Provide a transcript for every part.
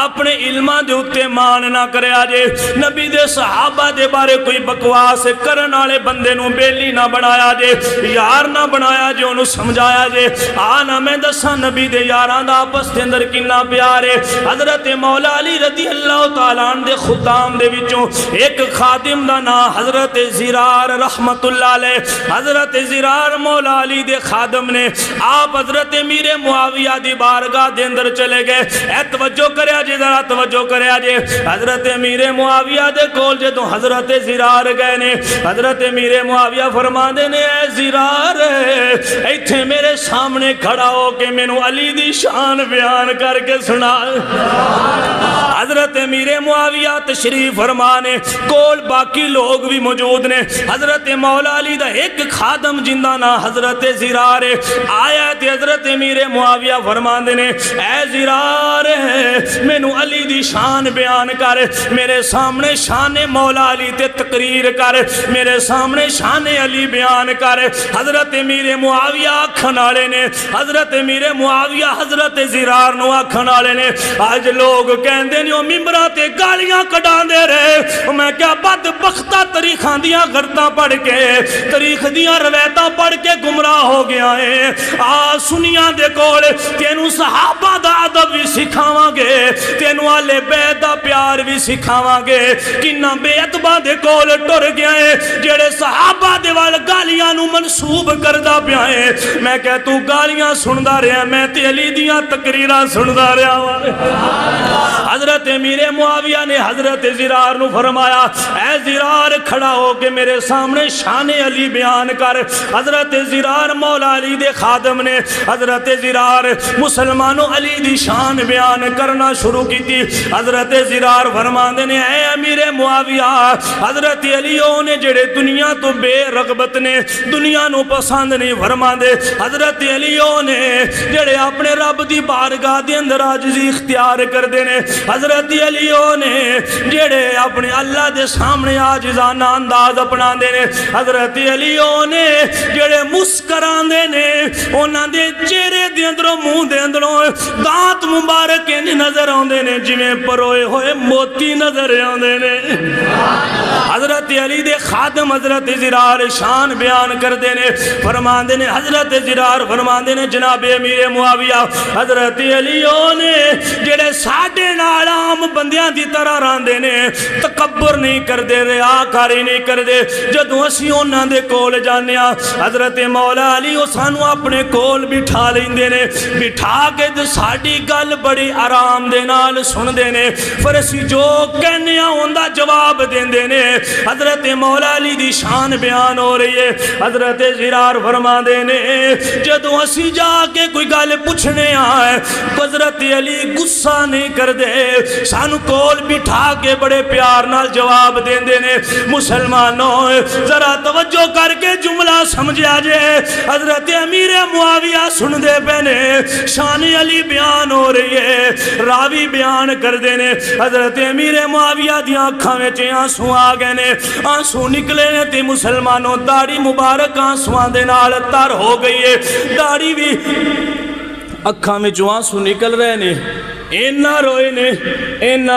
اپنے علماں دے اتے مان نہ کرے آجے نبی دے صحابہ دے بارے کوئی بکواس کرن والے بندے نو بیلی نہ بنایا جے یار نہ بنایا جے انہوں سمجھایا جے آنا میں دسا نبی دے یاران دا آپس دے اندر کنا پیارے حضرت مولا علی رضی اللہ تعالیٰ عنہ دے خدام دے وچوں ایک خادم دا نا حضرت زرار رحمت اللہ علیہ حضرت زرار مولا علی دے خادم نے آپ حضرت امیر معاویہ دی بارگاہ دے اندر چلے گئے اے توجہ کرے آجے ذرا توجہ کرے آجے حضرت امیر معاویہ دے کول جے تو حضرت زرار گئے نے حضرت امیر معاویہ فرما دے نے اے زرار ایتھے میرے سامنے کھڑا ہو کے میں نو علی دی شان بیان کر کے سنا حضرت امیر معاویہ تشریف فرمانے کول باقی لوگ بھی موجود نے حضرت مولا علی دا ایک خادم جندہ نا حضرت زرار آیا تے حضرت امیر معاویہ فرماندے نے اے زرار میں نو علی دی شان بیان کر میرے سامنے شان مولا علی تے تقریر کر میرے سامنے شان علی بیان کر حضرت امیر معاویہ آکھن والے نے حضرت امیر معاویہ حضرت زرار نو آکھن والے نے آج لوگ کہندے نے او ممبراں تے گالیاں کڈان دے رہے میں کیا بدبختہ تاریخاں دیاں غلطاں پڑھ کے تاریخ دیاں روایتاں پڑھ کے گمراہ ہو گیا ہے آ سنیاں دے کول تینوں صحابہ دا ادب بھی سکھاواں گے تینوں اہل بیت دا پیار بھی سکھاواں گے کنا بے ادباں دے کول ٹر گیا ہے جڑے صحابہ دے وال گالیاں نو منسوب کردا پیا ہے میں کہ تو گالیاں سندا رہیا میں تے علی دیاں تقریراں سندا رہیا حضرت امیر معاویہ نے حضرت زرار نو فرمایا اے زرار کھڑا ہو کے میرے سامنے شان علی بیان کر حضرت زرار مولا علی دے خادم نے حضرت زرار مسلمانوں علی دی شان بیان کرنا شروع کی تھی حضرت زرار فرماندے نے اے امیر معاویہ حضرت علیوں نے جڑے دنیا تو بے رغبت نے دنیا نو پسند نہیں فرماندے حضرت علیوں نے جڑے اپنے رب دی بارگاہ دے اندر عاجزی اختیار کر دینے حضرت علیوں نے جڑے اپنے اللہ دے سامنے عاجزانہ انداز اپنا دینے حضرت علیوں نے جڑے مسکران دینے انہاں دے چہرے دے اندروں منہ دے اندروں دانت مبارک نظر آندے نے جویں پروئے ہوئے موتی نظر آندے نے حضرت علی دے خادم حضرت زرار شان بیان کر دینے فرمان دینے حضرت زرار فرمان دینے جناب امیر معاویہ حضرت علیوں نے جڑے ساڑھے نالام بندیاں دی طرح ران دینے تکبر نہیں کر دے ریاکاری نہیں کر دے جدوں اسی انہاں دے کول جانیا حضرت مولا علی سانو اپنے کول بٹھا لیندے نے بٹھا کے ساڑی گل بڑی آرام دے نال سن دینے پر اسی جو کہنے ہوندہ جواب دیندے نے حضرت مولا علی دی شان بیان ہو رہی ہے حضرت زرار فرما دینے جدوں اسی جا کے کوئی گل پوچھنے آئے حضرت علی غصہ نہیں کر دے سانو کول بٹھا کے بڑے پیار نال جواب دیندے نے مسلمانوں ذرا توجہ کر کے جملہ سمجھا جائے حضرت امیر معاویہ سن دے پہنے شان علی بیان ہو رہی ہے راوی بیان کر دینے حضرت امیر معاویہ دی آنکھاں میں آنسو آ گئے نے آنسو نکلے نے تے مسلمانوں داڑھی مبارک آنسواں دے نال تر ہو گئی ہے داڑھی بھی اکھاں میں آنسو نکل رہے نے اینا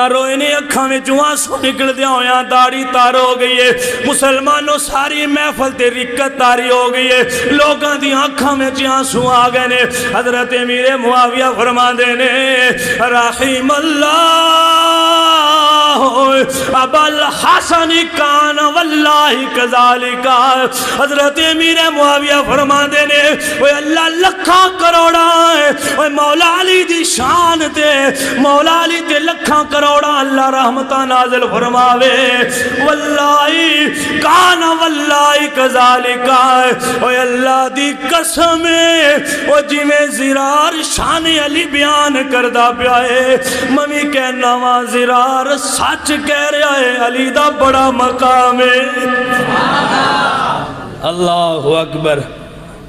روئے نے اکھاں میں آنسو نکل دیا ہویا داڑھی تار ہو گئی ہے مسلمانوں ساری محفل تے رکت تاری ہو گئی ہے لوگاں دی آنکھاں میں آنسو آ گئے نے حضرت امیر معاویہ فرما دینے رحیم اللہ ابا الحسن کان واللہ کذالکا حضرت امیر معاویہ فرما دینے وہ اللہ لکھاں کروڑا ہے وہ مولا علی دی شان تے مولا علی تے لکھاں کروڑا اللہ رحمتہ نازل فرماوے واللہ کان واللہ کذالکا وہ اللہ دی قسم وہ جی میں زرار شان علی بیان کردہ پیائے ممی کہنا وہاں زرار سچ کہہ رہا ہے علی دا بڑا مقام ہے اللہ اکبر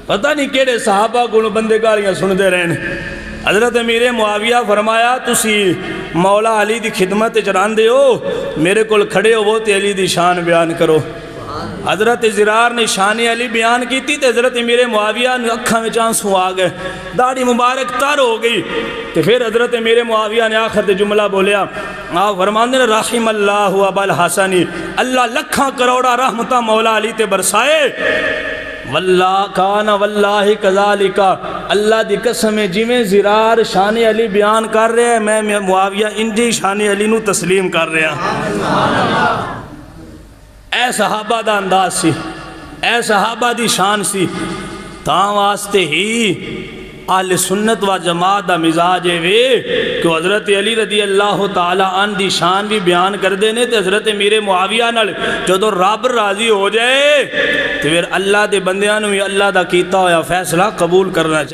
پتہ نہیں کیڑے صحابہ کو بندے گالیاں سن دے رہے ہیں حضرت امیر معاویہ فرمایا تسی مولا علی دی خدمت جران دے ہو میرے کل کھڑے ہو وہ تے علی دی شان بیان کرو حضرت زرار نے شان علی بیان کی تھی تو حضرت امیر معاویہ نے اکھاں میں آنسو آ گئے، داڑھی مبارک تر ہو گئی، تو پھر حضرت امیر معاویہ نے آخر تے جملہ بولیا، آپ فرماندے نے رحم اللہ ابا الحسنی، اللہ لکھاں کروڑا رحمتہ مولا علی تے برسائے، واللہ کانا واللہ کذالکا، اللہ دی قسم ہے جی میں زرار شان علی بیان کر رہے ہیں، میں معاویہ انجی شان علی نو تسلیم کر رہے ہیں۔ اے صحابہ دا انداز سی، اے صحابہ دی شان سی، تاں واسطے ہی اہل سنت و جماعت دا مزاج ہے وے کہ حضرت علی رضی اللہ تعالیٰ عنہ دی شان بھی بیان کر دینے تے حضرت امیر معاویہ نال جدو رب راضی ہو جائے تو پھر اللہ دے بندیاں نو اللہ دا کیتا ہویا فیصلہ قبول کرنا چاہیے۔